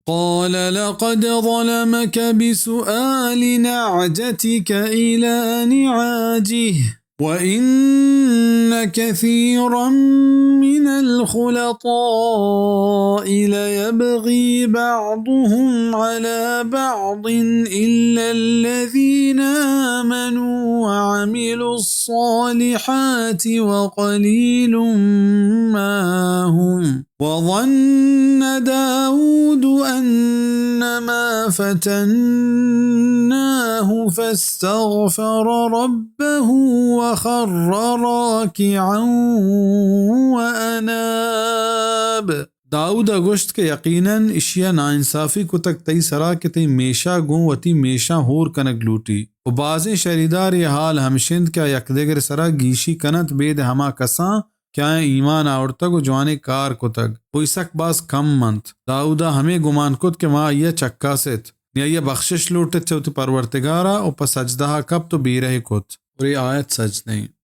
قال لقد ظلمك بسؤال نعجتك إلى نعاجه وإن كثيرا من الخلطاء ليبغي بعضهم على بعض إلا الذين آمنوا وعملوا الصالحات وقليل ما هم وظن داود أنما فتناه فاستغفر ربه وخر راكعا وأناب दाऊद अगुश्त के यकीनन इशिया नाइंसाफी को तक तई सरा के तई मेशा गूं वती मेशा होर कनक लूटी व बाज़े शरीदार ये हाल हमशिंद क्या यकदेगर सरा गीशी कनत बेद हमा कसां क्या ईमान आवड़तग व जवाने कार को तग कोई सक बास कम मंत दाऊदा हमें गुमान कुत के माँ यह चक्का सेत या बख्शिश लूटे चौथ परवरतिगारा और पसजदा कब तो बीरह कुत और ये आयत सज नहीं।